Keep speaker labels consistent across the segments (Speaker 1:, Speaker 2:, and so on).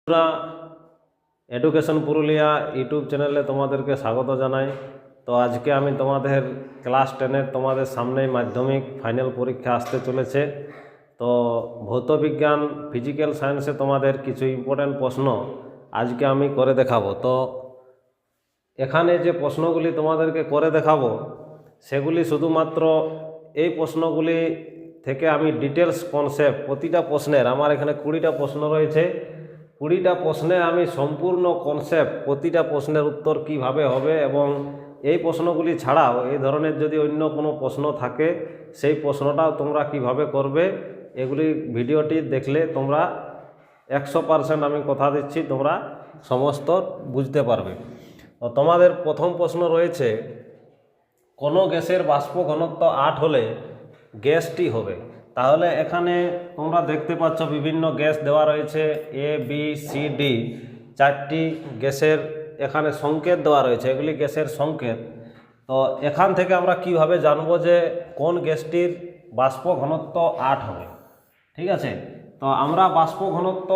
Speaker 1: বন্ধুরা, education Purulia YouTube চ্যানেলে তোমাদেরকে স্বাগত জানাই। তো আজকে আমি তোমাদের ক্লাস 10-এর তোমাদের সামনেই মাধ্যমিক ফাইনাল পরীক্ষা আসতে চলেছে। তো ভৌতবিজ্ঞান ফিজিক্যাল সায়েন্সে তোমাদের কিছু ইম্পর্ট্যান্ট প্রশ্ন আজকে আমি করে দেখাবো। তো এখানে যে প্রশ্নগুলি তোমাদেরকে করে দেখাবো সেগুলি শুধুমাত্র এই প্রশ্নগুলি থেকে আমি ডিটেলস কনসেপ্ট প্রতিটা প্রশ্নের, আমার এখানে 20টা প্রশ্ন রয়েছে, 20টা প্রশ্নে আমি সম্পূর্ণ কনসেপ্ট প্রতিটা প্রশ্নের উত্তর কিভাবে হবে এবং এই প্রশ্নগুলি ছাড়াও এই ধরনের যদি অন্য কোনো প্রশ্ন থাকে সেই প্রশ্নটাও তোমরা কিভাবে করবে, এগুলি ভিডিওটি দেখলে তোমরা 100% আমি কথা দিচ্ছি তোমরা সমস্ত বুঝতে পারবে। তো তোমাদের প্রথম প্রশ্ন রয়েছে, কোনো গ্যাসের বাষ্প ঘনত্ব 8 হলে গ্যাসটি হবে। তাহলে এখানে তোমরা দেখতে পাচ্ছ বিভিন্ন গ্যাস দেওয়া রয়েছে, এ বি সি ডি, 4টি গ্যাসের এখানে সংকেত দেওয়া রয়েছে, এগুলি গ্যাসের সংকেত। তো এখান থেকে আমরা কিভাবে জানবো যে কোন গ্যাসটির বাষ্প ঘনত্ব 8 হবে? ঠিক আছে, তো আমরা বাষ্প ঘনত্ব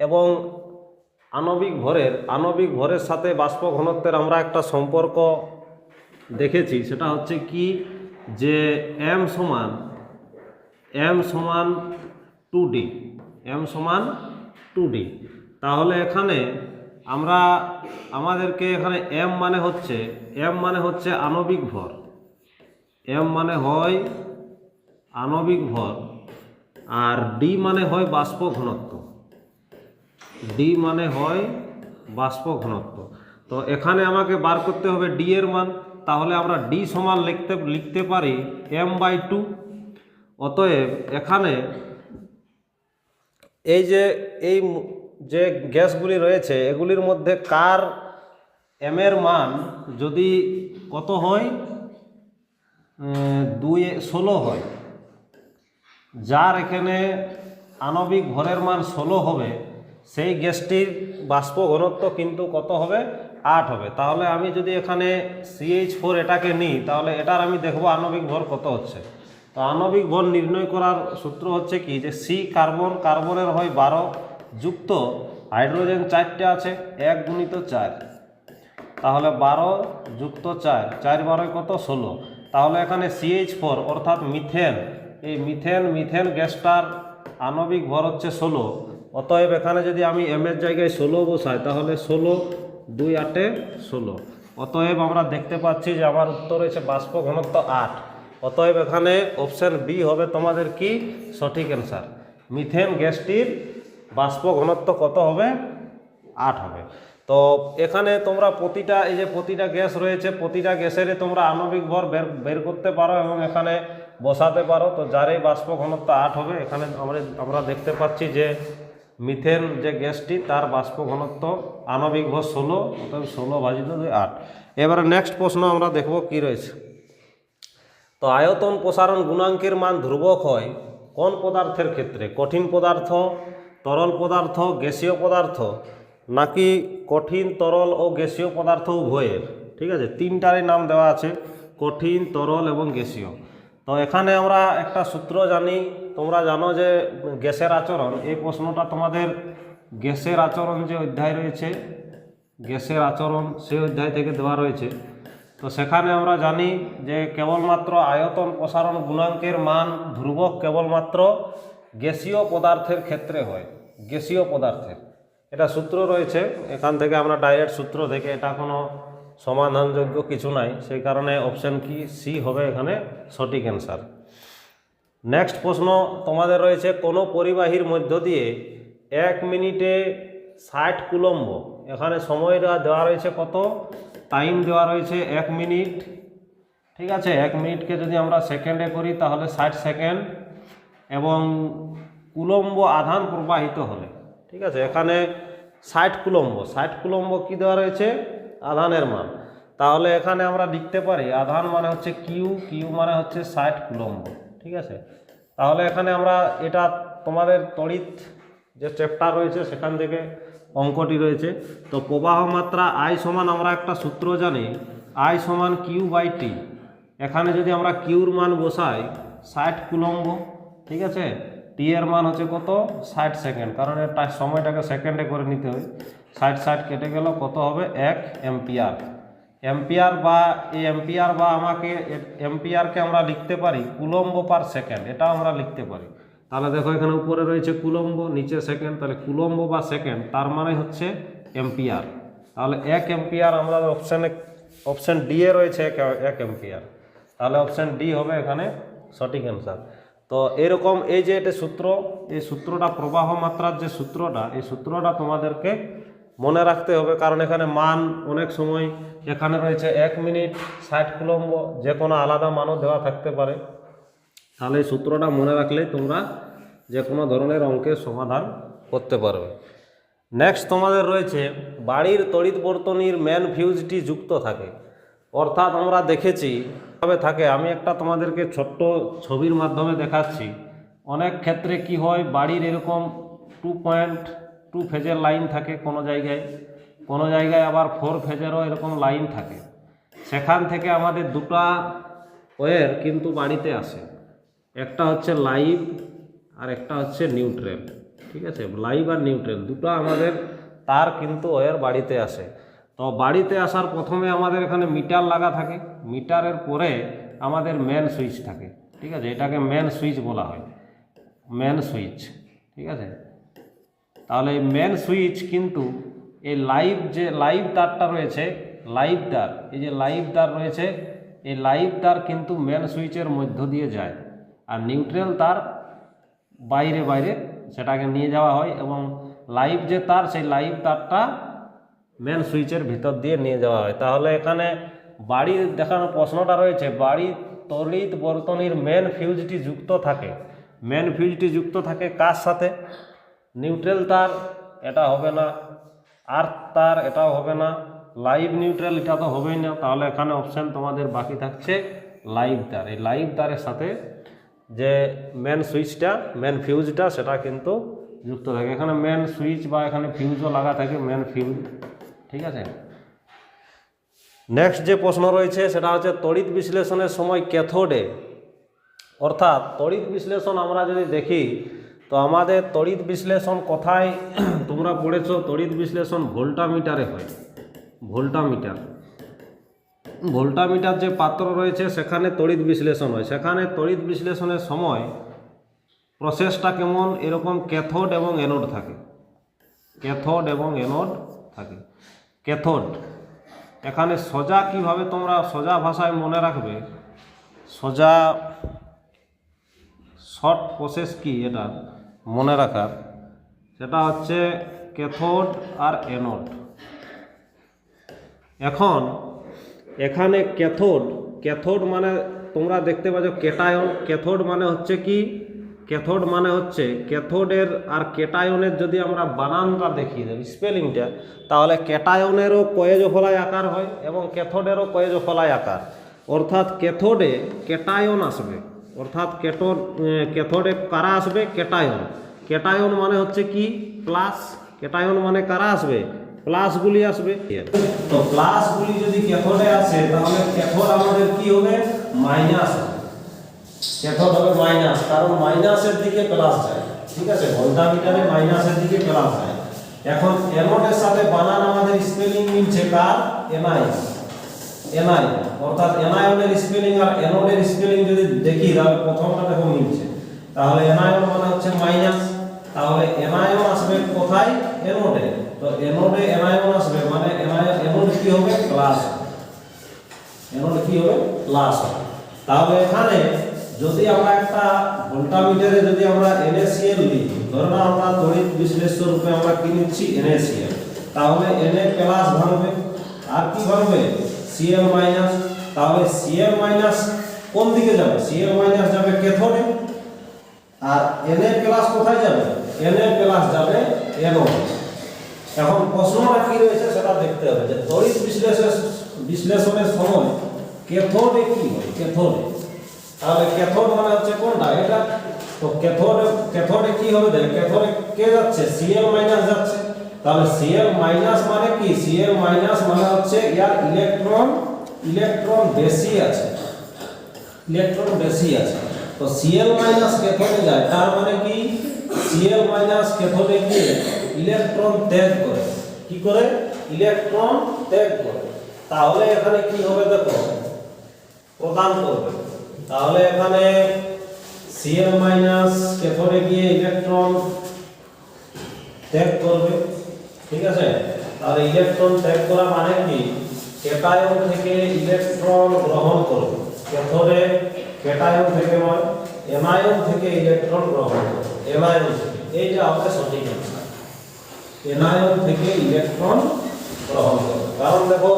Speaker 1: এবং আণবিক ভরের সাথে বাষ্প ঘনত্বের আমরা একটা সম্পর্ক দেখেছি। সেটা হচ্ছে কি, যে m সমান 2d, m সমান 2d। তাহলে এখানে আমাদেরকে এখানে m মানে হচ্ছে আণবিক ভর, m মানে হয় আণবিক ভর, আর d মানে হয় বাষ্প ঘনত্ব, d মানে হয় বাষ্প ঘনত্ব। তো এখানে আমাকে বার করতে হবে d এর মান। তাহলে আমরা d সমান লিখতে পারি m/2। অতএব এখানে এই যে গ্যাসগুলি রয়েছে এগুলির মধ্যে কার m এর মান যদি কত হয়, 16 হয়, যার এখানে আণবিক ভরের মান 16 হবে, সেই গ্যাসটির বাষ্প ঘনত্ব কিন্তু কত হবে, 8 হবে। তাহলে আমি যদি এখানে CH4 এটাকে নিই, তাহলে এটার আমি দেখব আণবিক ভর কত হচ্ছে। তো আণবিক ভর নির্ণয় করার সূত্র হচ্ছে কি, যে C কার্বনের হয় 12 যুক্ত হাইড্রোজেন 4টে আছে 1 × 4, তাহলে 12 যুক্ত 4, 4 12 কত, 16। তাহলে এখানে CH4 অর্থাৎ মিথেন, এই মিথেন গ্যাসটার আণবিক ভর হচ্ছে 16। অতএব এখানে যদি আমি m এর জায়গায় 16 বসাই, তাহলে 16 2 8 16। অতএব আমরা দেখতে পাচ্ছি যে আমার উত্তর হয়েছে বাষ্প ঘনত্ব 8। অতএব এখানে অপশান বি হবে তোমাদের কি সঠিক অ্যান্সার। মিথেন গ্যাসটির বাষ্প ঘনত্ব কত হবে, 8 হবে। তো এখানে তোমরা প্রতিটা গ্যাস রয়েছে, প্রতিটা গ্যাসেরই তোমরা আণবিক ভর বের করতে পারো এবং এখানে বসাতে পারো। তো যারই বাষ্প ঘনত্ব 8 হবে, এখানে আমরা দেখতে পাচ্ছি যে মিথেন যে গ্যাসটি তার বাষ্প ঘনত্ব আণবিক ভর 16, অর্থাৎ 16/8। এবারে নেক্সট প্রশ্ন আমরা দেখব কি রয়েছে। তো আয়তন প্রসারণ গুণাঙ্কের মান ধ্রুবক হয় কোন পদার্থের ক্ষেত্রে? কঠিন পদার্থ, তরল পদার্থ, গ্যাসীয় পদার্থ, নাকি কঠিন তরল ও গ্যাসীয় পদার্থ উভয়ের? ঠিক আছে, 3টারই নাম দেওয়া আছে, কঠিন, তরল এবং গ্যাসীয়। তো এখানে আমরা একটা সূত্র জানি, তোমরা জানো যে গ্যাসের আচরণ, এই প্রশ্নটা তোমাদের গ্যাসের আচরণ যে অধ্যায় রয়েছে, গ্যাসের আচরণ সেই অধ্যায় থেকে দেওয়া রয়েছে। তো সেখানে আমরা জানি যে কেবলমাত্র আয়তন প্রসারণ গুণাঙ্কের মান ধ্রুবক কেবলমাত্র গ্যাসীয় পদার্থের ক্ষেত্রে হয়, গ্যাসীয় পদার্থের। এটা সূত্র রয়েছে, এখান থেকে আমরা ডাইরেক্ট সূত্র থেকে, এটা কোনো সমাধানযোগ্য কিছু নাই, সেই কারণে অপশান কি সি হবে এখানে সঠিক অ্যান্সার। নেক্সট প্রশ্ন তোমাদের রয়েছে, কোনো পরিবাহীর মধ্য দিয়ে 1 মিনিটে 60 কুলম্ব, এখানে সময়টা দেওয়া রয়েছে কত, টাইম দেওয়া রয়েছে 1 মিনিট। ঠিক আছে, 1 মিনিটকে যদি আমরা সেকেন্ডে করি তাহলে 60 সেকেন্ড, এবং কুলম্ব আধান প্রবাহিত হলে, ঠিক আছে, এখানে 60 কুলম্ব কি দেওয়া রয়েছে, আধানের মান। তাহলে এখানে আমরা লিখতে পারি আধান মানে হচ্ছে কিউ মানে হচ্ছে 60 কুলম্ব। ঠিক আছে, তাহলে এখানে আমরা এটা তোমাদের তড়িৎ যে চ্যাপ্টার রয়েছে সেখান থেকে অঙ্কটি রয়েছে। তো প্রবাহ মাত্রা I সমান আমরা একটা সূত্র জানি, I সমান Q/T। এখানে যদি আমরা কিউর মান বসাই 60 কুলম্ব, ঠিক আছে, টি এর মান হচ্ছে কত 60 সেকেন্ড, কারণ এর সময়টাকে সেকেন্ডে করে নিতে হয়। 60 কেটে গেল, কত হবে 1 এম্পিয়ার। এম্পিয়ার বা এই এম্পিয়ার বা আমাকে এম্পিয়ারকে আমরা লিখতে পারি কুলম্ব পার সেকেন্ড, এটাও আমরা লিখতে পারি। তাহলে দেখো এখানে উপরে রয়েছে কুলম্ব, নিচে সেকেন্ড, তাহলে কুলম্ব বা সেকেন্ড তার মানে হচ্ছে এম্পিয়ার। তাহলে 1 এম্পিয়ার আমরা অপশান ডি এ রয়েছে 1 এম্পিয়ার, তাহলে অপশান ডি হবে এখানে সঠিক অ্যান্সার। তো এরকম এই যে এটা সূত্র, এই সূত্রটা প্রবাহ মাত্রার যে সূত্রটা, এই সূত্রটা তোমাদেরকে মনে রাখতে হবে, কারণ এখানে মান অনেক সময় এখানে রয়েছে 1 মিনিট 60 কুলম্ব, যে কোনো আলাদা মানও দেওয়া থাকতে পারে। তাহলে এই সূত্রটা মনে রাখলেই তোমরা যে কোনো ধরনের অঙ্কের সমাধান করতে পারবে। নেক্সট তোমাদের রয়েছে বাড়ির তড়িৎ বর্তনীর মেন ফিউজটি যুক্ত থাকে, অর্থাৎ আমরা দেখেছি ভাবে থাকে। আমি একটা তোমাদেরকে ছোট্ট ছবির মাধ্যমে দেখাচ্ছি। অনেক ক্ষেত্রে কি হয়, বাড়ির এরকম 2.2 ফেজের লাইন থাকে কোনো জায়গায় আবার 4 ফেজেরও এরকম লাইন থাকে। সেখান থেকে আমাদের দুটা ওয়্যার কিন্তু বাড়িতে আসে, একটা হচ্ছে লাইভ আর একটা হচ্ছে নিউট্রাল। ঠিক আছে, লাইভ আর নিউট্রাল দুটো আমাদের তার কিন্তু ওয়্যার বাড়িতে আসে। তো বাড়িতে আসার প্রথমে আমাদের এখানে মিটার লাগা থাকে, মিটারের পরে আমাদের মেন সুইচ থাকে। ঠিক আছে, এটাকে মেন সুইচ বলা হয়, মেন সুইচ। ঠিক আছে, তাহলে এই মেন সুইচ কিন্তু এই লাইভ তারটা রয়েছে, লাইভ তার, এই যে লাইভ তার রয়েছে, এই লাইভ তার কিন্তু মেন সুইচের মধ্য দিয়ে যায়, আর নিউট্রাল তার বাইরে সেটাকে নিয়ে যাওয়া হয়, এবং লাইভ যে তার, সেই লাইভ তারটা মেন সুইচের ভিতর দিয়ে নিয়ে যাওয়া হয়। তাহলে এখানে বাড়ির দেখানো প্রশ্নটা রয়েছে, বাড়ির তড়িৎ বর্তনীর মেন ফিউজটি যুক্ত থাকে। মেন ফিউজটি যুক্ত থাকে কার সাথে? নিউট্রাল তার, এটা হবে না। আর্থ তার, এটাও হবে না। লাইভ নিউট্রাল, এটা তো হবেই না। তাহলে এখানে অপশান তোমাদের বাকি থাকছে লাইভ তার। এই লাইভ তারের সাথে যে মেন সুইচটা, মেন ফিউজটা, সেটা কিন্তু যুক্ত থাকে। এখানে মেন সুইচ বা এখানে ফিউজও লাগা থাকে, মেন ফিউজ। ঠিক আছে, নেক্সট যে প্রশ্ন রয়েছে সেটা হচ্ছে তড়িৎ বিশ্লেষণের সময় ক্যাথোডে, অর্থাৎ তড়িৎ বিশ্লেষণ আমরা যদি দেখি তো আমাদের তড়িৎ বিশ্লেষণ কোথায় তোমরা পড়েছো? তড়িৎ বিশ্লেষণ ভোল্টামিটারে হয়। ভোল্টামিটার যে পাত্র রয়েছে সেখানে তড়িৎ বিশ্লেষণ হয়। সেখানে তড়িৎ বিশ্লেষণের সময় প্রসেসটা কেমন? এরকম ক্যাথোড এবং অ্যানোড থাকে, ক্যাথোড এবং অ্যানোড থাকে। ক্যাথোড এখানে সোজা কিভাবে তোমরা সোজা ভাষায় মনে রাখবে, সোজা শর্ট প্রসেস কি এটা মনে রাখার, সেটা হচ্ছে ক্যাথোড আর অ্যানোড। এখন এখানে ক্যাথোড মানে তোমরা দেখতে পাচ্ছ ক্যাটায়ন। ক্যাথোড মানে হচ্ছে কি? ক্যাথোড মানে হচ্ছে ক্যাথোডের আর ক্যাটায়নের যদি আমরা বানানটা দেখি স্পেলিংটা, তাহলে ক্যাটায়নেরও কয়েজফলায় আকার হয় এবং ক্যাথোডেরও কয়েজফলায় আকার। অর্থাৎ ক্যাথোডে ক্যাটায়ন আসবে, অর্থাৎ ক্যাথোডে কারা আসবে? ক্যাটায়ন। ক্যাটায়ন মানে হচ্ছে কি? প্লাস। ক্যাটায়ন মানে কারা আসবে? প্লাসগুলি আসবে। তো প্লাসগুলি যদি ক্যাথোডে আসে তাহলে ক্যাথোড আমাদের কি হবে? মাইনাস। ক্যাথোড হবে মাইনাস, কারণ মাইনাসের দিকে প্লাস যায়। ঠিক আছে, ভোল্টামিটারে মাইনাসের দিকে প্লাস যায়। এখন অ্যানোডের সাথে বানান আমাদের স্পেলিং মিলছে কার? এনআইন। অর্থাৎ এনায়নের স্পেলিং আর অ্যানোডের স্পেলিং যদি দেখি তাহলে প্রথমটা দেখো মিলছে। তাহলে এনায়ন মানে হচ্ছে মাইনাস, তাহলে এনায়ন আসবে কোথায়? অ্যানোডে। তো অ্যানোডে এনায়ন আসবে মানে অ্যানোড কি হবে? প্লাস। অ্যানোড কি হবে? প্লাস। তাহলে এখানে যদি আমরা একটা ভোল্টামিটারে যদি আমরা NaCl লিখি, ধরুন আমরা তড়িৎ বিশ্লেষ্য রূপে আমরা কি নিচ্ছি? NaCl, তাহলে Na প্লাস ভাঙবে আর কি ভাঙবে? Cl minus. তাহলে Cl মাইনাস কোন দিকে যাবে? Cl মাইনাস যাবে ক্যাথোডে, আর Na প্লাস কোথায় যাবে? Na প্লাস যাবে অ্যানোডে। এখন প্রশ্নটা কি রয়েছে সেটা দেখতে হবে যে তড়িৎ বিশ্লেষণের সময় ক্যাথোডে কি হয়? তাহলে ক্যাথোড মানে হচ্ছে কোনটা? এটা। তো ক্যাথোডে কি হবে? ক্যাথোডে কে যাচ্ছে? Cl মাইনাস যাচ্ছে। তাহলে Cl মাইনাস মানে কি? Cl মাইনাস মানে হচ্ছে ইয়ার ইলেকট্রন বেশি আছে, তো Cl মাইনাস ক্যাথোডে যায়, তার মানে কি Cl মাইনাস ক্যাথোডে গিয়ে ইলেকট্রন ত্যাগ করে। কি করে? ইলেকট্রন ত্যাগ করে। তাহলে এখানে কি হবে দেখো, প্রদান করবে। তাহলে এখানে Cl মাইনাস ক্যাথোডে গিয়ে ইলেকট্রন ত্যাগ করবে। ঠিক আছে, তাহলে ইলেকট্রন ত্যাগ করা মানে কি, ক্যাটায়ন থেকে ইলেকট্রন গ্রহণ করবে। ক্যাথোডে ক্যাটায়ন থেকে নয়, অ্যানায়ন থেকে ইলেকট্রন গ্রহণ করবে। অ্যানায়ন থেকে, এইটা হবে সঠিক অ্যান্সার। অ্যানায়ন থেকে ইলেকট্রন গ্রহণ করবে। কারণ দেখো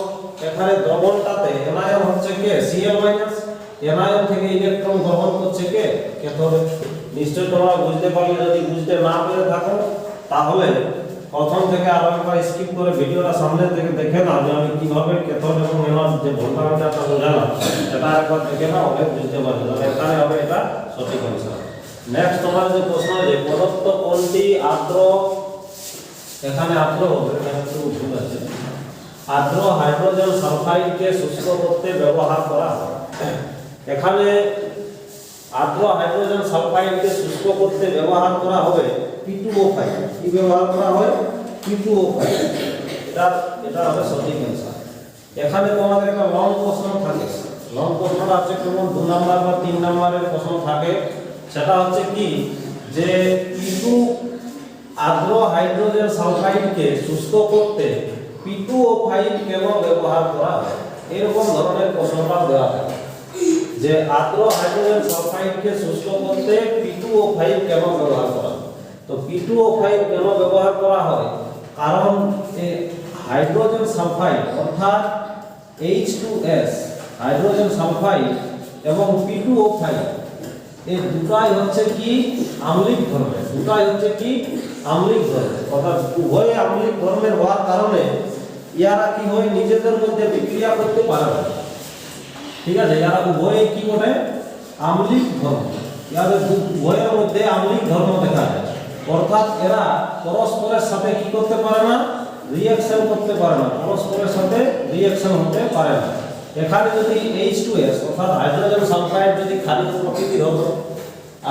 Speaker 1: এখানে দ্রবণটাতে অ্যানায়ন হচ্ছে কে, Cl মাইনাস, অ্যানায়ন থেকে ইলেকট্রন গ্রহণ করছে কে, ক্যাথোডে। নিশ্চয় তোমরা বুঝতে পারলে, যদি বুঝতে না পেরে থাকো তাহলে প্রথম থেকে আরো একবার স্কিপ করে ভিডিওটা সামনে থেকে দেখে নাও, যে আমি কিভাবে ক্যাথোড এবং অ্যানোড যে ভোল্টমিটারটা বোঝালাম সেটা একবার দেখে নাও, অনেক বুঝতে পারবে। তাহলে এখানে হবে এটা সঠিক অ্যান্সার। নেক্সট তোমার যে প্রশ্ন, যে প্রদত্ত কোনটি আর্দ্র, এখানে আর্দ্র হবে, এখানে একটু ভুল আছে, আর্দ্র হাইড্রোজেন সালফাইডকে শুষ্ক করতে ব্যবহার করা হয়। এখানে আর্দ্র হাইড্রোজেন সালফাইডকে শুষ্ক করতে ব্যবহার করা হবে P2O5। কি ব্যবহার করা হয়? P2O5। এটা হবে সঠিক অ্যান্সার। এখানে তোমাদের একটা লং প্রশ্ন থাকে, লং প্রশ্নটা হচ্ছে কেবল 2 নাম্বার বা 3 নাম্বারের প্রশ্ন থাকে। সেটা হচ্ছে কি, যে P2 আর্দ্র হাইড্রোজেন সালফাইডকে শুষ্ক করতে P2O5 কেন ব্যবহার করা হয়, এরকম ধরনের প্রশ্নটা দেওয়া থাকে, যে আর্দ্র হাইড্রোজেন সালফাইডকে শুষ্ক করতে P2O5 কেন ব্যবহার করা হয়। তো P2O5 কেন ব্যবহার করা হয়, কারণ হাইড্রোজেন সালফাইড অর্থাৎ H2S, হাইড্রোজেন সালফাইড এবং P2O5 এই দুটাই হচ্ছে কি আম্লিক ধর্মের, দুটাই হচ্ছে কি আম্লিক ধর্মের, অর্থাৎ উভয় আম্লিক ধর্মের হওয়ার কারণে ইয়ারা কি হয়, নিজেদের মধ্যে বিক্রিয়া করতে পারে না। ঠিক আছে, ইয়ারা উভয়ে কি করে আম্লিক ধর্ম, ইয়াদের উভয়ের মধ্যে আম্লিক ধর্ম দেখা যায়। অর্থাৎ এরা পরস্পরের সাথে কি করতে পারে না, রিঅ্যাকশন করতে পারে না, পরস্পরের সাথে রিঅ্যাকশন হতে পারে না। এখানে যদি H2S অর্থাৎ হাইড্রোজেন সালফাইড যদি ক্ষারীয় প্রকৃতির হতো,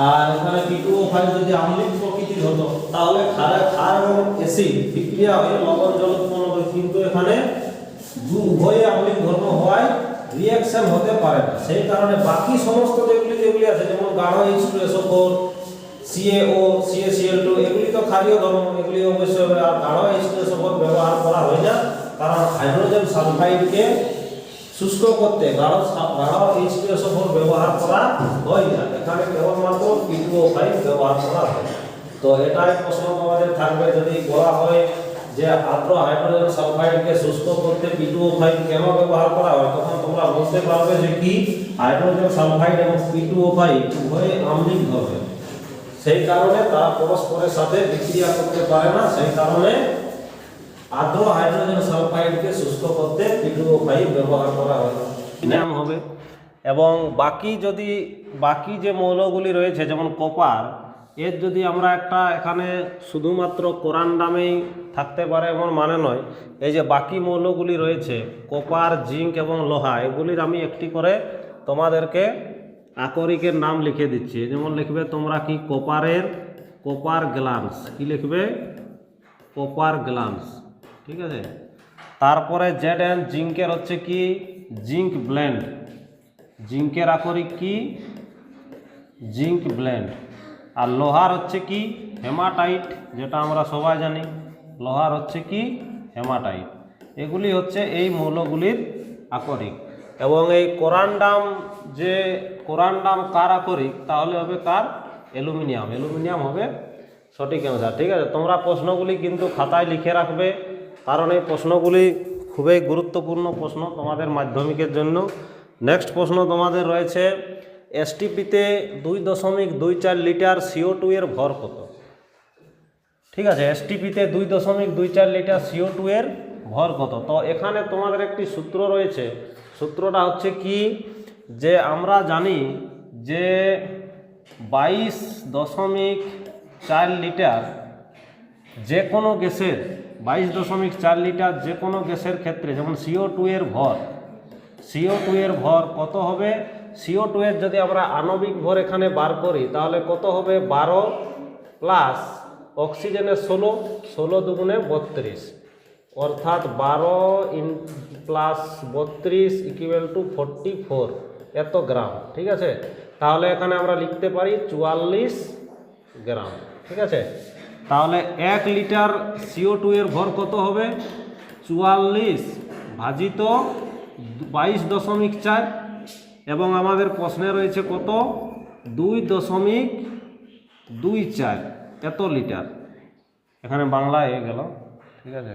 Speaker 1: আর এখানে P2O5 যদি আম্লিক প্রকৃতির হতো, তাহলে ক্ষার এবং অ্যাসিড বিক্রিয়া হয়ে লবণ জল উৎপন্ন হবে। কিন্তু এখানে উভয়ে আম্লিক ধর্ম হওয়ায় রিঅ্যাকশন হতে পারে না। সেই কারণে বাকি সমস্ত যেগুলি আছে, যেমন গাঢ় H2SO4, CaO, CaCl2, এগুলি তো ক্ষারীয় ধর্ম, এগুলি অবশ্যই হবে। আর গাঢ় H2SO4 ব্যবহার করা হয় না, কারণ হাইড্রোজেন সালফাইডকে শুষ্ক করতে গাঢ় H2SO4 ব্যবহার করা হয় না। এখানে কেবলমাত্র P2O5 ব্যবহার করা হয়। তো এটাই প্রশ্ন তোমাদের থাকবে, যদি বলা হয় যে আর্দ্র হাইড্রোজেন সালফাইডকে শুষ্ক করতে P2O5 কেন ব্যবহার করা হয়, তখন তোমরা বলতে পারবে যে কি হাইড্রোজেন সালফাইড এবং P2O5 উভয়ে আম্লিক ধর্মের, সেই কারণে তারা পরস্পরের সাথে বিক্রিয়া করতে পারে না। সেই কারণে আর্দ্র হাইড্রোজেন সালফাইডকে শুষ্ক করতে P2O5 ব্যবহার করা হয়, নাম হবে। এবং বাকি যে মৌলগুলি রয়েছে, যেমন কপার, এর যদি আমরা একটা এখানে শুধুমাত্র কোরান্ডামেই থাকতে পারে এমন মানে নয়। এই যে বাকি মৌলগুলি রয়েছে কপার, জিঙ্ক এবং লোহা, এগুলির আমি একটি করে তোমাদেরকে আকরিকের নাম লিখে দিচ্ছি। যেমন লিখবে তোমরা কি কপার গ্লান্স, কি লিখবে কপার গ্লান্স, ঠিক আছে। তারপরে Zn জিঙ্কের হচ্ছে কি জিঙ্ক ব্লেন্ড, জিঙ্কের আকরিক কি জিঙ্ক ব্লেন্ড। আর লোহার হচ্ছে কি হেমাটাইট, যেটা আমরা সবাই জানি, লোহার হচ্ছে কি হেমাটাইট। এগুলি হচ্ছে এই মৌলগুলির আকরিক। এবং এই কোরান্ডাম কার আকরিক, তাহলে হবে কার অ্যালুমিনিয়াম হবে সঠিক অ্যান্সার। ঠিক আছে, তোমরা প্রশ্নগুলি কিন্তু খাতায় লিখে রাখবে, কারণ এই প্রশ্নগুলি খুবই গুরুত্বপূর্ণ প্রশ্ন তোমাদের মাধ্যমিকের জন্য। নেক্সট প্রশ্ন তোমাদের রয়েছে, এসটিপিতে 2.24 লিটার CO2 এর ভর কত? ঠিক আছে, এসটিপিতে 2.24 লিটার CO2 এর ভর কত? তো এখানে তোমাদের একটি সূত্র রয়েছে, সূত্রটা হচ্ছে কি, যে আমরা জানি যে 22.4 লিটার যে কোনো গ্যাসের 22.4 লিটার যে কোনো গ্যাসের ক্ষেত্রে, যেমন CO2 এর ভর কত হবে, CO2 এর যদি আমরা আণবিক ভর এখানে বার করি তাহলে কত হবে 12 প্লাস অক্সিজেনের 16, 16 দুগুণে 32, অর্থাৎ 12 প্লাস 32 ইকুয়াল টু 44 এত গ্রাম। ঠিক আছে, তাহলে এখানে আমরা লিখতে পারি 44 গ্রাম। ঠিক আছে, তাহলে 1 লিটার CO2 এর ভর কত হবে 44 ভাজিত 22.4, এবং আমাদের প্রশ্নে রয়েছে কত 2.24 এত লিটার। এখানে বাংলা হয়ে গেল। ঠিক আছে,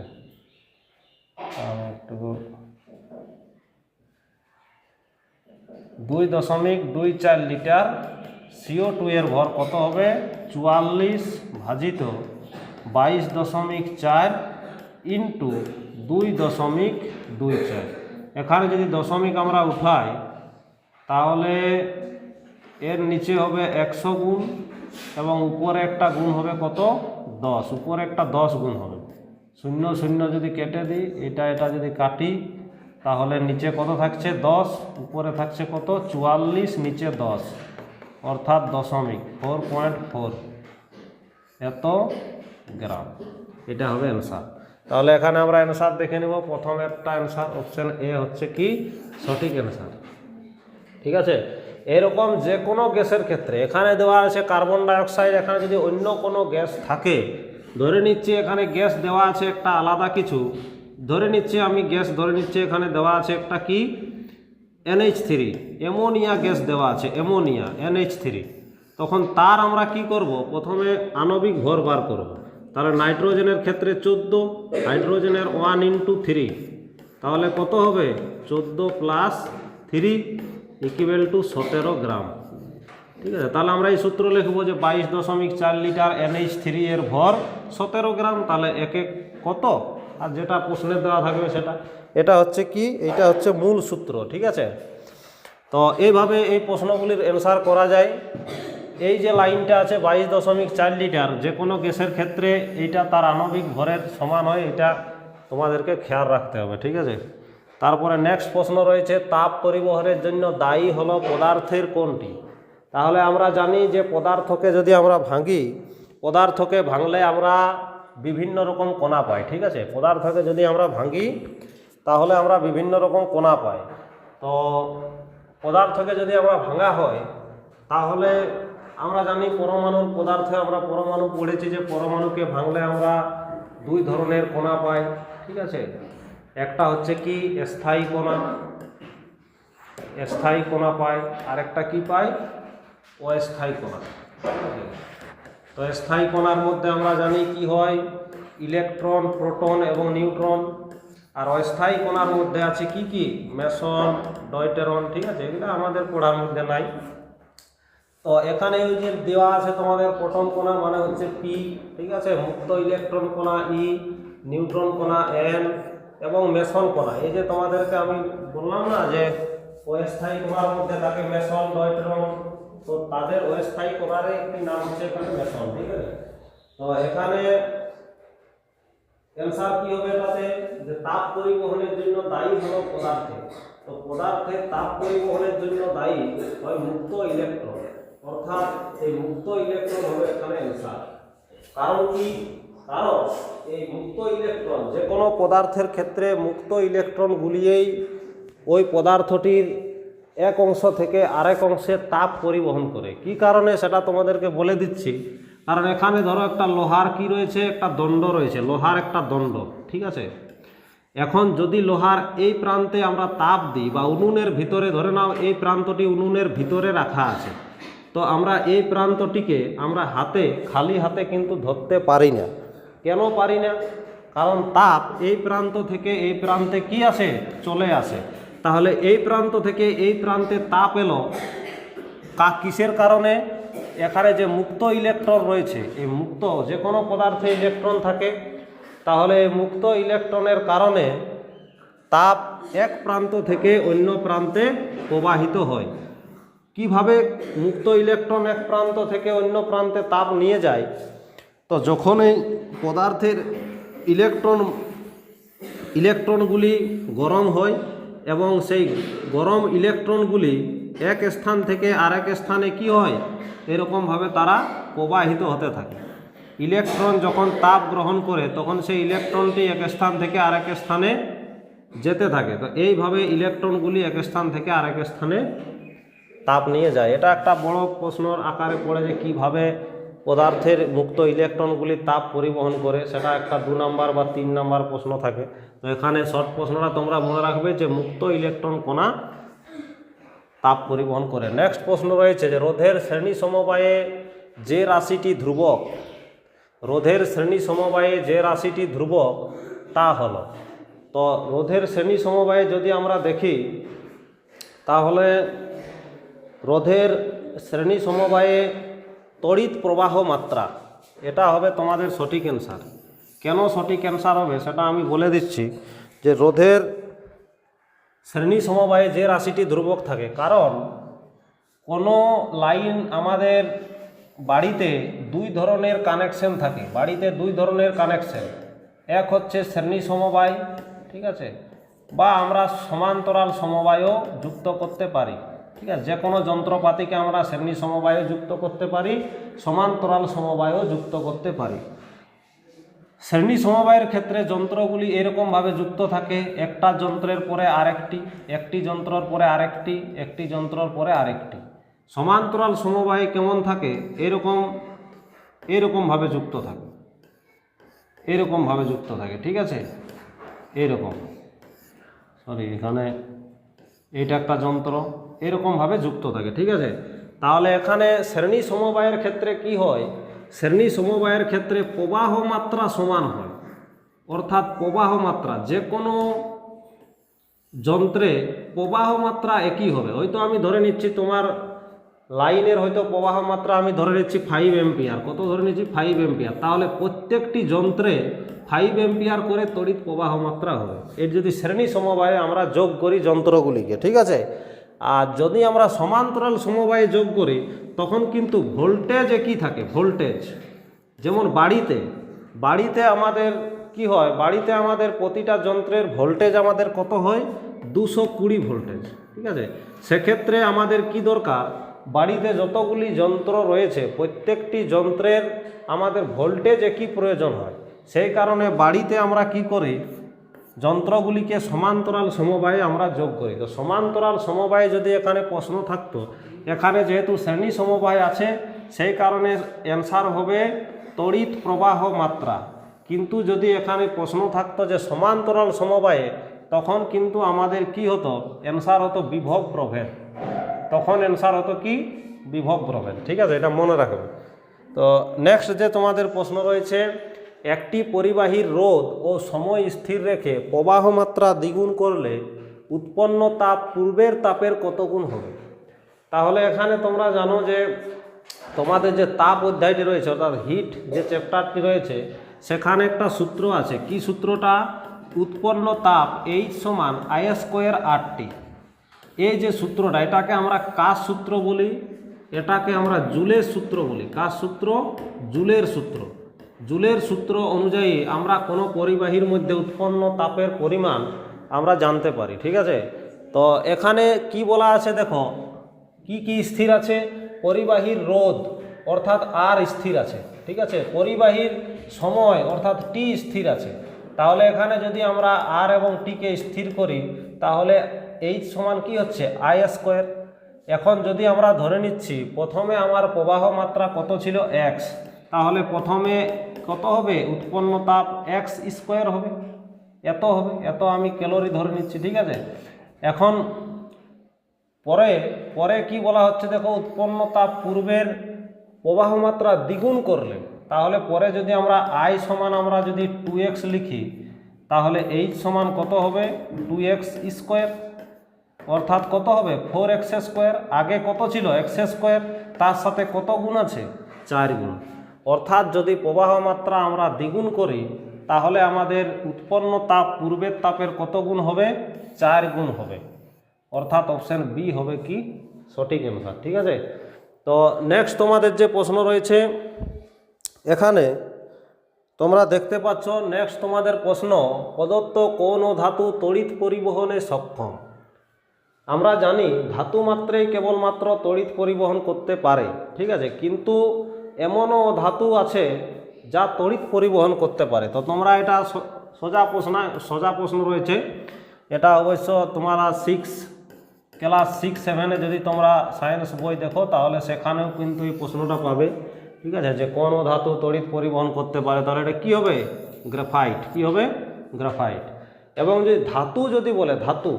Speaker 1: একটু 2.24 লিটার CO2 এর ভর কত হবে 44 ভাজিত 22.4 ইন্টু 2.24। এখানে যদি দশমিক আমরা উঠাই তাহলে এর নিচে হবে 100 গুণ এবং উপরে একটা গুণ হবে কত 10, উপরে একটা 10 গুণ হবে। 0 0 যদি কেটে দিই, এটা যদি কাটি তাহলে নিচে কত থাকছে 10, উপরে থাকছে কত 44, নিচে 10, অর্থাৎ দশমিক 4.4 এত গ্রাম। এটা হবে অ্যান্সার। তাহলে এখানে আমরা অ্যান্সার দেখে নেব। প্রথম একটা অ্যান্সার অপশন এ হচ্ছে কি সঠিক অ্যান্সার। ঠিক আছে, এরকম যে কোনো গ্যাসের ক্ষেত্রে এখানে দেওয়া আছে কার্বন ডাইঅক্সাইড, এখানে যদি অন্য কোনো গ্যাস থাকে, ধরে নিচ্ছি এখানে গ্যাস দেওয়া আছে একটা আলাদা কিছু, ধরে নিচ্ছি আমি গ্যাস ধরে নিচ্ছি এখানে দেওয়া আছে একটা কি NH3, অ্যামোনিয়া গ্যাস দেওয়া আছে, অ্যামোনিয়া NH3। তখন তার আমরা কি করব, প্রথমে আণবিক ভর বার করব। তাহলে নাইট্রোজেনের ক্ষেত্রে 14, হাইড্রোজেনের 1 × 3, তাহলে কত হবে 14 প্লাস 3 ইকুয়াল টু 17 গ্রাম। ঠিক আছে, তাহলে আমরা এই সূত্র লিখব যে 22.4 লিটার NH3 এর ভর 17 গ্রাম। তাহলে একে কত, আর যেটা প্রশ্নে দেওয়া থাকবে সেটা, এটা হচ্ছে কি, এটা হচ্ছে মূল সূত্র। ঠিক আছে, তো এইভাবে এই প্রশ্নগুলির অ্যান্সার করা যায়। এই যে লাইনটা আছে 22.4 লিটার, যে কোনো গ্যাসের ক্ষেত্রে এইটা তার আণবিক ভরের সমান হয়, এটা তোমাদেরকে খেয়াল রাখতে হবে। ঠিক আছে, তারপরে নেক্সট প্রশ্ন রয়েছে তাপ পরিবহনের জন্য দায়ী হলো পদার্থের কোনটি। তাহলে আমরা জানি যে পদার্থকে যদি আমরা ভাঙি, পদার্থকে ভাঙলে আমরা বিভিন্ন রকম কণা পাই। ঠিক আছে, পদার্থকে যদি আমরা ভাঙি তাহলে আমরা বিভিন্ন রকম কণা পাই। তো পদার্থকে যদি আমরা ভাঙা হয় তাহলে আমরা জানি পরমাণুর পদার্থে আমরা পরমাণু পড়েছি যে পরমাণুকে ভাঙলে আমরা 2 ধরনের কণা পাই। ঠিক আছে, একটা হচ্ছে কি স্থায়ী কণা পাই, আর একটা কি পাই অস্থায়ী কণা। তো স্থায়ী কণার মধ্যে আমরা জানি কি হয় ইলেকট্রন, প্রোটন এবং নিউট্রন। আর অস্থায়ী কণার মধ্যে আছে কি কি মেসন, ডয়টেরন। ঠিক আছে, এগুলো আমাদের পড়ার মধ্যে নাই। তো এখানে ওই যে দেওয়া আছে তোমাদের প্রোটন কণা মানে হচ্ছে P। ঠিক আছে, মুক্ত ইলেকট্রন কণা E, নিউট্রন কণা N এবং মেসন কণা। এই যে তোমাদেরকে আমি বললাম না যে অস্থায়ী কণার মধ্যে থাকে মেসন, ডয়টেরন, তো তাদের অস্থায়ী কণার একটি নাম হচ্ছে এখানে মেসন। ঠিক আছে, তো এখানে অ্যান্সার কি হবে এটাতে, যে তাপ পরিবহনের জন্য দায়ী হলো পদার্থে। তো পদার্থের তাপ পরিবহনের জন্য দায়ী হয় মুক্ত ইলেকট্রন, অর্থাৎ এই মুক্ত ইলেকট্রন হবে এখানে অ্যান্সার। কারণ কি, কারণ এই মুক্ত ইলেকট্রন যে কোনো পদার্থের ক্ষেত্রে মুক্ত ইলেকট্রনগুলিয়েই ওই পদার্থটির এক অংশ থেকে আরেক অংশে তাপ পরিবহন করে। কি কারণে সেটা তোমাদেরকে বলে দিচ্ছি। কারণ এখানে ধরো একটা লোহার কি রয়েছে, একটা দণ্ড রয়েছে, লোহার একটা দণ্ড। ঠিক আছে, এখন যদি লোহার এই প্রান্তে আমরা তাপ দিই বা উনুনের ভিতরে, ধরে নাও এই প্রান্তটি উনুনের ভিতরে রাখা আছে, তো আমরা এই প্রান্তটিকে আমরা খালি হাতে কিন্তু ধরতে পারি না। কেন পারি না, কারণ তাপ এই প্রান্ত থেকে এই প্রান্তে কি আসে, চলে আসে। তাহলে এই প্রান্ত থেকে এই প্রান্তে তাপ এলো কিসের কারণে, এখানে যে মুক্ত ইলেকট্রন রয়েছে, এই মুক্ত যে কোনো পদার্থে ইলেকট্রন থাকে, তাহলে মুক্ত ইলেকট্রনের কারণে তাপ এক প্রান্ত থেকে অন্য প্রান্তে প্রবাহিত হয়। কিভাবে মুক্ত ইলেকট্রন এক প্রান্ত থেকে অন্য প্রান্তে তাপ নিয়ে যায়, তো যখন এই পদার্থের ইলেকট্রনগুলি গরম হয় এবং সেই গরম ইলেকট্রনগুলি এক স্থান থেকে আরেক স্থানে কি হয়, এরকমভাবে তারা প্রবাহিত হতে থাকে। ইলেকট্রন যখন তাপ গ্রহণ করে তখন সেই ইলেকট্রনটি এক স্থান থেকে আরেক স্থানে যেতে থাকে। তো এইভাবে ইলেকট্রনগুলি এক স্থান থেকে আরেক স্থানে তাপ নিয়ে যায়। এটা একটা বড় প্রশ্নর আকারে পড়ে যে কীভাবে পদার্থের মুক্ত ইলেকট্রনগুলি তাপ পরিবহন করে, সেটা একটা 2 নাম্বার বা 3 নাম্বার প্রশ্ন থাকে। তো এখানে শর্ট প্রশ্নটা তোমরা মনে রাখবে যে মুক্ত ইলেকট্রন কণা তাপ পরিবহন করে। নেক্সট প্রশ্ন রয়েছে যে রোধের শ্রেণী সমবায়ে যে রাশিটি ধ্রুবক, রোধের শ্রেণী সমবায়ে যে রাশিটি ধ্রুবক তা হলো। তো রোধের শ্রেণী সমবায়ে যদি আমরা দেখি তাহলে রোধের শ্রেণী সমবায়ে তড়িৎ প্রবাহ মাত্রা, এটা হবে তোমাদের সঠিক অ্যান্সার। কেন সঠিক অ্যান্সার হবে সেটা আমি বলে দিচ্ছি যে রোধের শ্রেণী সমবায়ে যে রাশিটি ধ্রুবক থাকে, কারণ কোনো লাইন আমাদের বাড়িতে 2 ধরনের কানেকশন থাকে, বাড়িতে 2 ধরনের কানেকশন, এক হচ্ছে শ্রেণী সমবায়, ঠিক আছে, বা আমরা সমান্তরাল সমবায়ও যুক্ত করতে পারি, ঠিক আছে। যে কোনো যন্ত্রপাতিকে আমরা শ্রেণী সমবায়ও যুক্ত করতে পারি, সমান্তরাল সমবায়ও যুক্ত করতে পারি। শ্রেণী সমবায়ের ক্ষেত্রে যন্ত্রগুলি এরকমভাবে যুক্ত থাকে, একটা যন্ত্রের পরে আরেকটি, একটি যন্ত্রের পরে আরেকটি, একটি যন্ত্রের পরে আরেকটি। সমান্তরাল সমবায়ে কেমন থাকে, এরকমভাবে যুক্ত থাকে, এরকমভাবে যুক্ত থাকে, ঠিক আছে, এরকম, সরি এখানে এইটা একটা যন্ত্র, এরকমভাবে যুক্ত থাকে, ঠিক আছে। তাহলে এখানে শ্রেণী সমবায়ের ক্ষেত্রে কি হয়, শ্রেণী সমবায়ের ক্ষেত্রে প্রবাহ মাত্রা সমান হয়, অর্থাৎ প্রবাহ মাত্রা যে কোনো যন্ত্রে প্রবাহ মাত্রা একই হবে। হয়তো আমি ধরে নিচ্ছি তোমার লাইনের হয়তো প্রবাহ মাত্রা আমি ধরে নিচ্ছি 5 এম্পিয়ার, কত ধরে নিচ্ছি 5 এম্পিয়ার, তাহলে প্রত্যেকটি যন্ত্রে 5 এম্পিয়ার করে তড়িৎ প্রবাহ মাত্রা হবে। এর যদি শ্রেণী সমবায়ে আমরা যোগ করি যন্ত্রগুলিকে, ঠিক আছে। আর যদি আমরা সমান্তরাল সমবায়ে যোগ করি তখন কিন্তু ভোল্টেজ একই থাকে, ভোল্টেজ যেমন বাড়িতে আমাদের কি হয়, বাড়িতে আমাদের প্রতিটা যন্ত্রের ভোল্টেজ আমাদের কত হয়, 220 ভোল্টেজ, ঠিক আছে। সেক্ষেত্রে আমাদের কি দরকার, বাড়িতে যতগুলি যন্ত্র রয়েছে প্রত্যেকটি যন্ত্রের আমাদের ভোল্টেজ একই প্রয়োজন হয়। সেই কারণে বাড়িতে আমরা কি করি, যন্ত্রগুলিকে সমান্তরাল সমবায়ে আমরা যোগ করি। তো সমান্তরাল সমবায়ে যদি এখানে প্রশ্ন থাকতো, এখানে যেহেতু শ্রেণী সমবায় আছে সেই কারণে অ্যান্সার হবে তড়িৎ প্রবাহ মাত্রা। কিন্তু যদি এখানে প্রশ্ন থাকতো যে সমান্তরাল সমবায়ে, তখন কিন্তু আমাদের কি হতো, অ্যান্সার হতো বিভব প্রভেদ, তখন অ্যান্সার হতো কি, বিভব প্রভেদ, ঠিক আছে, এটা মনে রাখবে। তো নেক্সট যে তোমাদের প্রশ্ন রয়েছে, একটি পরিবাহীর রোধ ও সময় স্থির রেখে প্রবাহ মাত্রা দ্বিগুণ করলে উৎপন্ন তাপ পূর্বের তাপের কত গুণ হবে। তাহলে এখানে তোমরা জানো যে তোমাদের যে তাপ অধ্যায়টি রয়েছে, অর্থাৎ হিট যে চ্যাপ্টারটি রয়েছে, সেখানে একটা সূত্র আছে। কি সূত্রটা, উৎপন্ন তাপ H সমান I²RT। এই যে সূত্রটা, এটাকে আমরা কাজ সূত্র বলি, এটাকে আমরা জুলের সূত্র বলি। কাজ সূত্র, জুলের সূত্র। জুলের সূত্র অনুযায়ী আমরা কোনো পরিবাহীর মধ্যে উৎপন্ন তাপের পরিমাণ আমরা জানতে পারি, ঠিক আছে। তো এখানে কি বলা আছে দেখো, কি স্থির আছে, পরিবাহীর রোধ অর্থাৎ আর স্থির আছে, ঠিক আছে, পরিবাহীর সময় অর্থাৎ টি স্থির আছে। তাহলে এখানে যদি আমরা আর এবং টিকে স্থির করি তাহলে H সমান কি হচ্ছে I²। এখন যদি আমরা ধরে নিচ্ছি প্রথমে আমার প্রবাহ মাত্রা কত ছিল, x, তাহলে প্রথমে কত হবে, উৎপন্ন তাপ x² হবে, এত হবে, এত আমি ক্যালোরি ধরে নিচ্ছি, ঠিক আছে। এখন পরে কি বলা হচ্ছে দেখো, উৎপন্ন তাপ পূর্বের প্রবাহ মাত্রা দ্বিগুণ করলে, তাহলে পরে যদি আমরা I সমান আমরা যদি 2x লিখি তাহলে H সমান কত হবে, 2x², অর্থাৎ কত হবে 4x²। আগে কত ছিল x², তার সাথে কত গুণ আছে, 4 গুণ। অর্থাৎ যদি প্রবাহ মাত্রা আমরা দ্বিগুণ করি তাহলে আমাদের উৎপন্ন তাপ পূর্বের তাপের কত গুণ হবে, 4 গুণ হবে। অর্থাৎ অপশান বি হবে কি সঠিক অ্যান্সার, ঠিক আছে। তো নেক্সট তোমাদের যে প্রশ্ন রয়েছে এখানে তোমরা দেখতে পাচ্ছ, নেক্সট তোমাদের প্রশ্ন, প্রদত্ত কোন ধাতু তড়িৎ পরিবহনে সক্ষম। আমরা জানি ধাতু মাত্রেই কেবলমাত্র তড়িৎ পরিবহন করতে পারে, ঠিক আছে, কিন্তু এমনও ধাতু আছে যা তড়িৎ পরিবহন করতে পারে। তো তোমরা এটা সোজা প্রশ্ন রয়েছে, এটা অবশ্য তোমরা ক্লাস 6-7 যদি তোমরা সায়েন্স বই দেখো তাহলে সেখানেও কিন্তু এই প্রশ্নটা পাবে, ঠিক আছে, যে কোন ধাতু তড়িৎ পরিবহন করতে পারে। তাহলে এটা কী হবে? গ্রাফাইট। কী হবে? গ্রাফাইট। এবং যদি ধাতু যদি বলে ধাতু,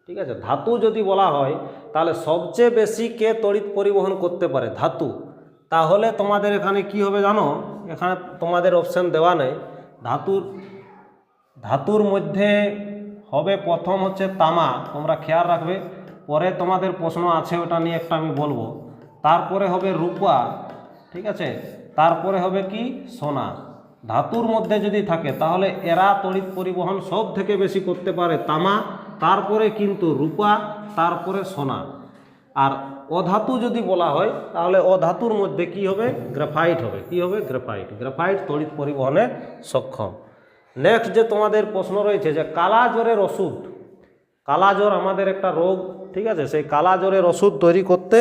Speaker 1: ঠিক আছে, ধাতু যদি বলা হয় তাহলে সবচেয়ে বেশি কে তড়িৎ পরিবহন করতে পারে? ধাতু। তাহলে তোমাদের এখানে কি হবে জানো? এখানে তোমাদের অপশান দেওয়া নেই। ধাতুর মধ্যে হবে প্রথম হচ্ছে তামা, তোমরা খেয়াল রাখবে, পরে তোমাদের প্রশ্ন আছে ওটা নিয়ে একটা আমি বলবো। তারপরে হবে রূপা, ঠিক আছে, তারপরে হবে কি? সোনা। ধাতুর মধ্যে যদি থাকে তাহলে এরা তড়িৎ পরিবহন সব থেকে বেশি করতে পারে তামা, তারপরে কিন্তু রূপা, তারপরে সোনা। আর অধাতু যদি বলা হয় তাহলে অধাতুর মধ্যে কি হবে? গ্রাফাইট হবে। কি হবে? গ্রাফাইট। গ্রাফাইট তড়িৎ পরিবহনে সক্ষম। নেক্সট যে তোমাদের প্রশ্ন রয়েছে যে কালাজ্বরের ওষুধ, কালাজ্বর আমাদের একটা রোগ, ঠিক আছে, সেই কালাজ্বরের ওষুধ তৈরি করতে,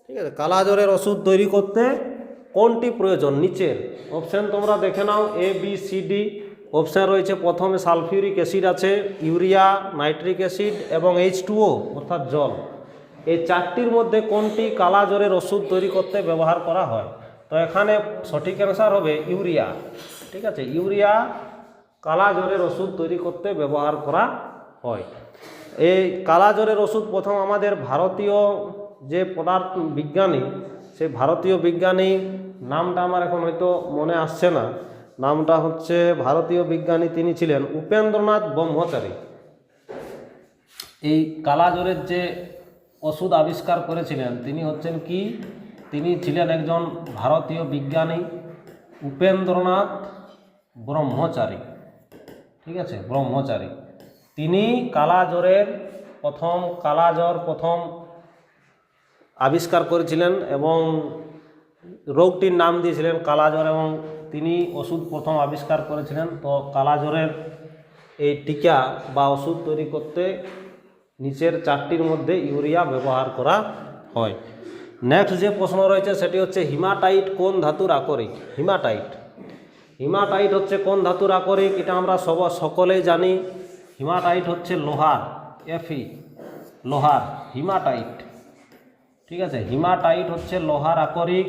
Speaker 1: ঠিক আছে, কালাজ্বরের ওষুধ তৈরি করতে কোনটি প্রয়োজন? নিচের অপশান তোমরা দেখে নাও, ABCD অপশান রয়েছে। প্রথমে সালফিউরিক অ্যাসিড আছে, ইউরিয়া, নাইট্রিক অ্যাসিড এবং H2O অর্থাৎ জল। এই চারটির মধ্যে কোনটি কালাজ্বরের ওষুধ তৈরি করতে ব্যবহার করা হয়? তো এখানে সঠিক অ্যান্সার হবে ইউরিয়া, ঠিক আছে, ইউরিয়া কালাজ্বরের ওষুধ তৈরি করতে ব্যবহার করা হয়। এই কালাজ্বরের ওষুধ প্রথম আমাদের ভারতীয় যে পদার্থ বিজ্ঞানী, সেই ভারতীয় বিজ্ঞানী নামটা আমার এখন হয়তো মনে আসছে না, নামটা হচ্ছে ভারতীয় বিজ্ঞানী, তিনি ছিলেন উপেন্দ্রনাথ ব্রহ্মচারী। এই কালাজ্বরের যে ওষুধ আবিষ্কার করেছিলেন তিনি হচ্ছেন কি? তিনি ছিলেন একজন ভারতীয় বিজ্ঞানী উপেন্দ্রনাথ ব্রহ্মচারী, ঠিক আছে, ব্রহ্মচারী। তিনি কালাজ্বর প্রথম আবিষ্কার করেছিলেন এবং রোগটির নাম দিয়েছিলেন কালাজ্বর, এবং তিনি ওষুধ প্রথম আবিষ্কার করেছিলেন। তো কালাজ্বরের এই টিকা বা ওষুধ তৈরি করতে নিচের চারটির মধ্যে ইউরিয়া ব্যবহার করা হয়। নেক্সট যে প্রশ্ন রয়েছে সেটি হচ্ছে হিমাটাইট কোন ধাতুর আকরিক? হিমাটাইট হচ্ছে কোন ধাতুর আকরিক? এটা আমরা সকলেই জানি। হিমাটাইট হচ্ছে লোহার, Fe, লোহার, হিমাটাইট, ঠিক আছে, হিমাটাইট হচ্ছে লোহার আকরিক।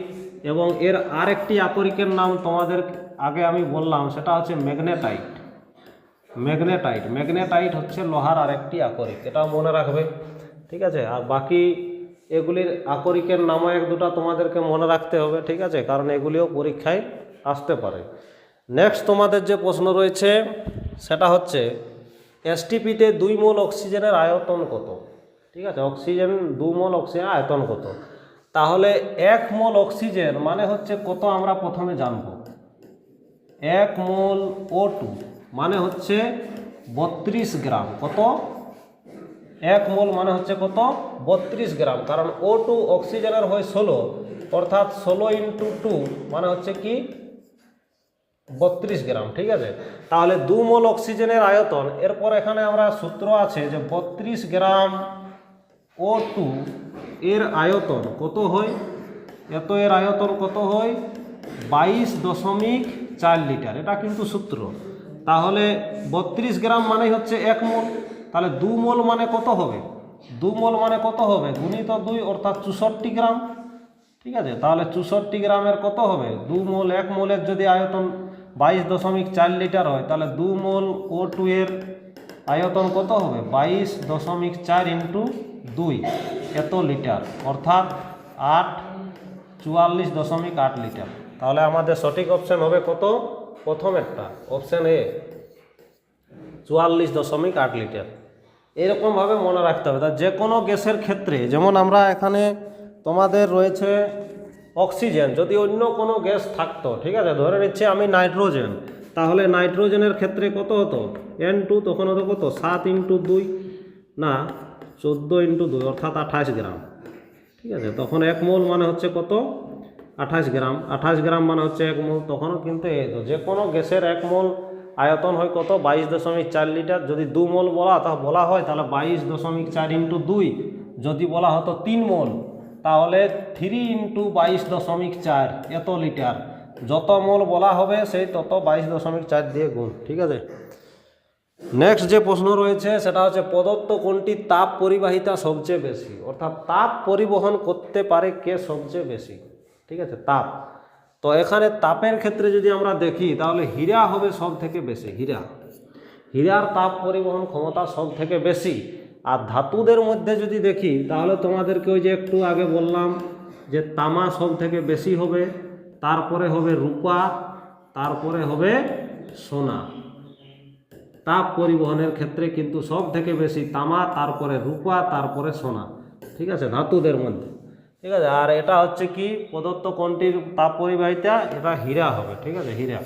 Speaker 1: এবং এর আরেকটি আকরিকের নাম তোমাদের আগে আমি বললাম, সেটা হচ্ছে ম্যাগনেটাইট। ম্যাগনেটাইট হচ্ছে লোহার আরেকটি আকরিক, এটাও মনে রাখবে, ঠিক আছে। আর বাকি এগুলির আকরিকের নামও এক দুটা তোমাদেরকে মনে রাখতে হবে, ঠিক আছে, কারণ এগুলিও পরীক্ষায় আসতে পারে। নেক্সট তোমাদের যে প্রশ্ন রয়েছে সেটা হচ্ছে STPতে 2 মোল অক্সিজেনের আয়তন কত? ঠিক আছে, 2 মোল অক্সিজেনের আয়তন কত? তাহলে 1 মোল অক্সিজেন মানে হচ্ছে কত আমরা প্রথমে জানব। 1 মোল O2 মানে হচ্ছে 32 গ্রাম। কত? 1 মোল মানে হচ্ছে কত? 32 গ্রাম। কারণ O2 অক্সিজেনের হয় 16, অর্থাৎ 16 × 2 মানে হচ্ছে কি 32 গ্রাম, ঠিক আছে। তাহলে 2 মোল অক্সিজেনের আয়তন, এরপর এখানে আমরা সূত্র আছে যে 32 গ্রাম O2 এর আয়তন কত হয়? এর আয়তন কত হয়? 22.4 লিটার। এটা কিন্তু সূত্র। তাহলে 32 গ্রাম মানে হচ্ছে 1 মোল। তাহলে 2 মোল মানে কত হবে? 2 মোল মানে কত হবে? গুণিত 2 অর্থাৎ 64 গ্রাম, ঠিক আছে। তাহলে 64 গ্রামের কত হবে? 2 মোল, 1 মোলের যদি আয়তন 22.4 লিটার হয় তাহলে 2 মোল O2 এর আয়তন কত হবে? 22.4 × 2 এত লিটার, অর্থাৎ 44.8 লিটার। তাহলে আমাদের সঠিক অপশান হবে কত? প্রথমেরটা, অপশান A, 44.8 লিটার। এরকমভাবে মনে রাখতে হবে। তা যে কোনো গ্যাসের ক্ষেত্রে, যেমন আমরা এখানে তোমাদের রয়েছে অক্সিজেন, যদি অন্য কোনো গ্যাস থাকতো, ঠিক আছে, ধরে নিচ্ছে আমি নাইট্রোজেন, তাহলে নাইট্রোজেনের ক্ষেত্রে কত হতো? N2, তখন হতো কত? 7 × 2 না 14 × 2 অর্থাৎ 28 গ্রাম, ঠিক আছে। তখন 1 মোল মানে হচ্ছে কত? 28 গ্রাম। 28 গ্রাম মানে হচ্ছে 1 মোল। তখনও কিন্তু যে কোনো গ্যাসের 1 মোল আয়তন হয় কত 22.4 লিটার। যদি 2 মোল বলা হয় তাহলে 22.4 ইন্টু 2। যদি বলা হতো 3 মোল তাহলে 3 ইন্টু 22.4 এত লিটার। যত মোল বলা হবে সেই তত 22.4 দিয়ে গুণ। ঠিক আছে। নেক্সট যে প্রশ্ন রয়েছে সেটা হচ্ছে প্রদত্ত কোনটি তাপ পরিবাহিতা সবচেয়ে বেশি, অর্থাৎ তাপ পরিবহন করতে পারে কে সবচেয়ে বেশি। ঠিক আছে, তাপ। তো এখানে তাপের ক্ষেত্রে যদি আমরা দেখি তাহলে হীরা হবে সব থেকে বেশি। হীরার তাপ পরিবহন ক্ষমতা সব থেকে বেশি। আর ধাতুদের মধ্যে যদি দেখি তাহলে তোমাদেরকে ওই যে একটু আগে বললাম যে তামা সব থেকে বেশি হবে, তারপরে হবে রূপা, তারপরে হবে সোনা। তাপ পরিবহনের ক্ষেত্রে কিন্তু সব থেকে বেশি তামা, তারপরে রূপা, তারপরে সোনা। ঠিক আছে, ধাতুদের মধ্যে। ঠিক আছে, আর এটা হচ্ছে কি প্রদত্ত কোনটির তাপ পরিবাহিতা, এটা হীরা হবে। ঠিক আছে, হীরা।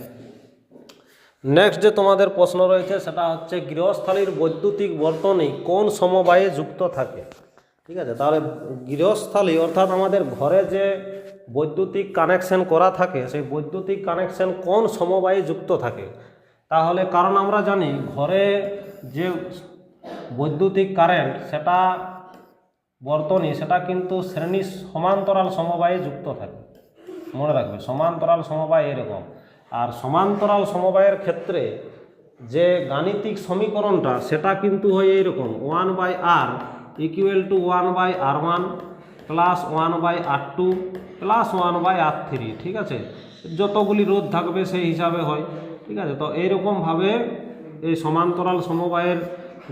Speaker 1: নেক্সট যে তোমাদের প্রশ্ন রয়েছে সেটা হচ্ছে গৃহস্থালীর বৈদ্যুতিক বর্তনী কোন সমবায়ে যুক্ত থাকে। ঠিক আছে, তাহলে গৃহস্থালী অর্থাৎ আমাদের ঘরে যে বৈদ্যুতিক কানেকশন করা থাকে সেই বৈদ্যুতিক কানেকশন কোন সমবায়ে যুক্ত থাকে। তাহলে কারণ আমরা জানি ঘরে যে বৈদ্যুতিক কারেন্ট সেটা বর্তনী সেটা কিন্তু শ্রেণী সমান্তরাল সমবায়ে যুক্ত থাকে। মনে রাখবে সমান্তরাল সমবায় এরকম। আর সমান্তরাল সমবায়ের ক্ষেত্রে যে গাণিতিক সমীকরণটা সেটা কিন্তু হয় এইরকম 1/r equal to 1/r1 plus 1/r2 plus 1/r3। ঠিক আছে, যতগুলি রোধ থাকবে সেই হিসাবে হয়। ঠিক আছে, তো এইরকমভাবে এই সমান্তরাল সমবায়ের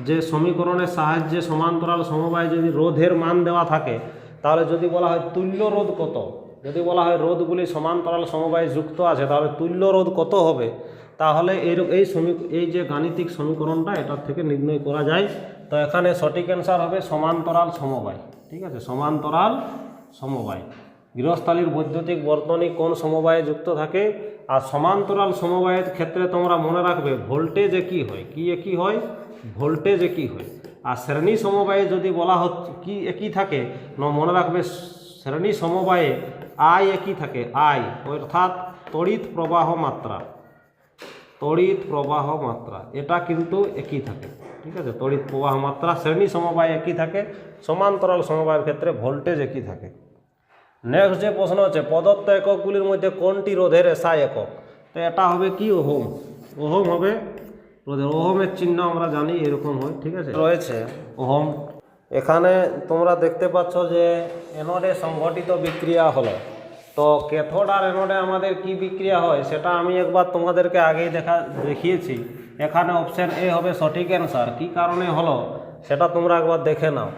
Speaker 1: যে সমীকরণের সাহায্যে সমান্তরাল সমবায়ে যদি রোধের মান দেওয়া থাকে তাহলে যদি বলা হয় তুল্য রোধ কত, যদি বলা হয় রোধগুলি সমান্তরাল সমবায়ে যুক্ত আছে তাহলে তুল্য রোধ কত হবে, তাহলে এই যে গাণিতিক সমীকরণটা এটার থেকে নির্ণয় করা যায়। তো এখানে সঠিক অ্যান্সার হবে সমান্তরাল সমবায়। ঠিক আছে, সমান্তরাল সমবায়। গৃহস্থালীর বৈদ্যুতিক বর্তনী কোন সমবায়ে যুক্ত থাকে। আর সমান্তরাল সমবায়ের ক্ষেত্রে তোমরা মনে রাখবে ভোল্টেজ একই হয়। কি একই হয়? ভোল্টেজ একই হয়। আর শ্রেণী সমবায়ে যদি বলা হচ্ছে কি একই থাকে, মনে রাখবে শ্রেণী সমবায়ে আই একই থাকে। আই অর্থাৎ তড়িৎ প্রবাহ মাত্রা, তড়িৎ প্রবাহ মাত্রা এটা কিন্তু একই থাকে। ঠিক আছে, তড়িৎ প্রবাহ মাত্রা শ্রেণী সমবায়ে একই থাকে, সমান্তরাল সমবায়ের ক্ষেত্রে ভোল্টেজ একই থাকে। নেক্সট যে প্রশ্ন হচ্ছে প্রদত্ত এককগুলির মধ্যে কোনটি রোধের এসআই একক। তো এটা হবে কি ওহম। ওহম হবে রোধের। ওহমের চিহ্ন আমরা জানি এরকম হয়। ঠিক আছে, রয়েছে ওহম। এখানে তোমরা দেখতে পাচ্ছ যে অ্যানোডে সংঘটিত বিক্রিয়া হলো। তো ক্যাথোড আর অ্যানোডে আমাদের কি বিক্রিয়া হয় সেটা আমি একবার তোমাদেরকে আগেই দেখিয়েছি। এখানে অপশান এ হবে সঠিক অ্যান্সার। কি কারণে হলো সেটা তোমরা একবার দেখে নাও।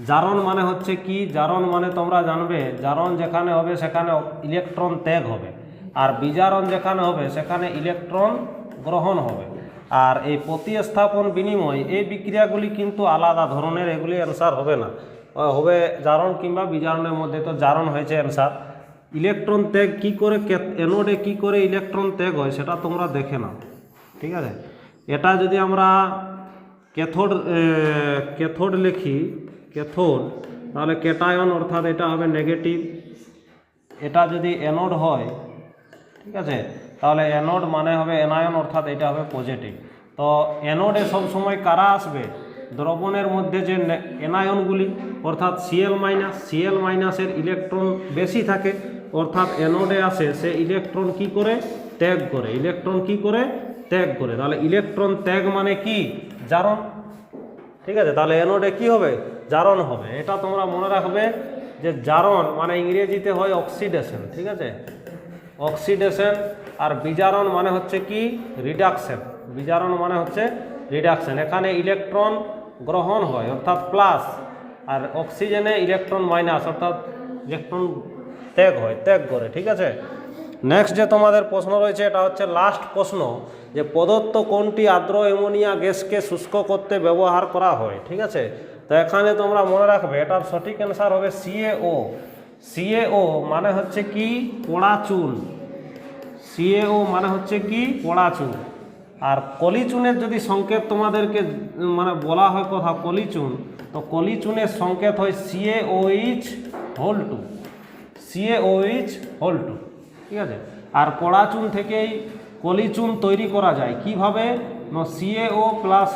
Speaker 1: জারণ মানে হচ্ছে কি, জারণ মানে তোমরা জানবে জারণ যেখানে হবে সেখানে ইলেকট্রন ত্যাগ হবে, আর বিজারণ যেখানে হবে সেখানে ইলেকট্রন গ্রহণ হবে। আর এই প্রতিস্থাপন বিনিময় এই বিক্রিয়াগুলি কিন্তু আলাদা ধরনের, এগুলি অ্যান্সার হবে না, হবে জারণ কিংবা বিজারণের মধ্যে। তো জারণ হয়েছে অ্যান্সার। ইলেকট্রন ত্যাগ কি করে, অ্যানোডে কি করে ইলেকট্রন ত্যাগ হয় সেটা তোমরা দেখে নাও। ঠিক আছে, এটা যদি আমরা ক্যাথোড লিখি, ক্যাথোড, তাহলে ক্যাটায়ন অর্থাৎ এটা হবে নেগেটিভ। এটা যদি অ্যানোড হয়, ঠিক আছে, তাহলে অ্যানোড মানে হবে অ্যানায়ন অর্থাৎ এটা হবে পজিটিভ। তো অ্যানোডে সবসময় কারা আসবে, দ্রবণের মধ্যে যে অ্যানায়নগুলি অর্থাৎ সিএল মাইনাসের ইলেকট্রন বেশি থাকে, অর্থাৎ অ্যানোডে আসে সে ইলেকট্রন কি করে ত্যাগ করে, ইলেকট্রন কি করে ত্যাগ করে। তাহলে ইলেকট্রন ত্যাগ মানে কি, জারণ। ঠিক আছে, তাহলে অ্যানোডে কি হবে, জারণ হবে। এটা তোমরা মনে রাখবে যে জারণ মানে ইংরেজিতে হয় অক্সিডেশন। ঠিক আছে, অক্সিডেশন। আর বিজারণ মানে হচ্ছে কি, রিডাকশন। বিজারণ মানে হচ্ছে রিডাকশন। এখানে ইলেকট্রন গ্রহণ হয় অর্থাৎ প্লাস, আর অক্সিজেনে ইলেকট্রন মাইনাস অর্থাৎ ইলেকট্রন ত্যাগ হয়, ত্যাগ করে। ঠিক আছে, নেক্সট যে তোমাদের প্রশ্ন রয়েছে এটা হচ্ছে লাস্ট প্রশ্ন, যে প্রদত্ত কোনটি আর্দ্র অ্যামোনিয়া গ্যাসকে শুষ্ক করতে ব্যবহার করা হয়। ঠিক আছে, তো এখানে তোমরা মনে রাখবে এটার সঠিক অ্যান্সার হবে সিএও। সিএও মানে হচ্ছে কি, পোড়া চুন। সিএও মানে হচ্ছে কি, পোড়া চুন। আর কলিচুনের যদি সংকেত তোমাদেরকে মানে বলা হয় কথা কলিচুন, তো কলিচুনের সংকেত হয় CaOH2। CaOH2। ঠিক আছে, আর পোড়া চুন থেকেই পলিচুন তৈরি করা যায় কিভাবে? না CaO প্লাস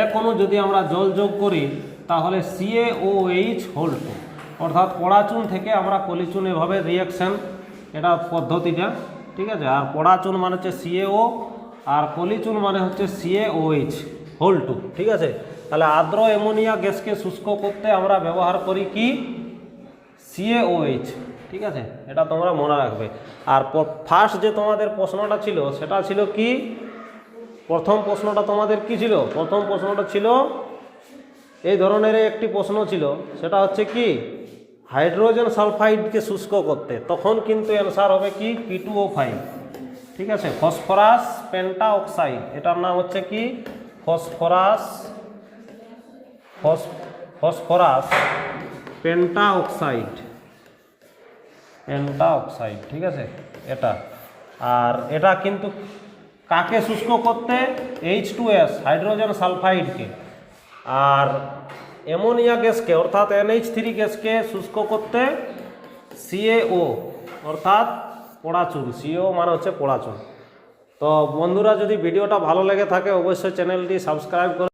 Speaker 1: এক অণু যদি আমরা জল যোগ করি তাহলে CaOH হোল 2, অর্থাৎ পড়াচুন থেকে আমরা পলিচুন এভাবে রিয়াকশান, এটা পদ্ধতিটা, ঠিক আছে। আর পড়াচুন মানে হচ্ছে CaO আর পলিচুন মানে হচ্ছে CaOH হোল 2, ঠিক আছে। তাহলে আর্দ্র অ্যামোনিয়া গ্যাসকে শুষ্ক করতে আমরা ব্যবহার করি কি? CaOH, ঠিক আছে, এটা তোমরা মনে রাখবে। আর ফার্স্ট যে তোমাদের প্রশ্নটা ছিল সেটা ছিল কি? প্রথম প্রশ্নটা তোমাদের কি ছিল? প্রথম প্রশ্নটা ছিল এই ধরনের একটি প্রশ্ন ছিল, সেটা হচ্ছে কি হাইড্রোজেন সালফাইডকে শুষ্ক করতে, তখন কিন্তু অ্যান্সার হবে কি P2O5, ঠিক আছে। ফসফরাস পেন্টা অক্সাইড, এটার নাম হচ্ছে কি ফসফরাস পেন্টা অক্সাইড, ঠিক আছে এটা। আর এটা কিন্তু কাকে শুষ্ক করতে? H2S hydrogen সালফাইডকে। আর অ্যামোনিয়া গ্যাসকে অর্থাৎ NH3 গ্যাসকে শুষ্ক করতে CaO অর্থাৎ পড়াচুন, CaO মানে হচ্ছে পড়াচুন। তো বন্ধুরা, যদি ভিডিওটা ভালো লেগে থাকে অবশ্যই চ্যানেলটি সাবস্ক্রাইব করুন।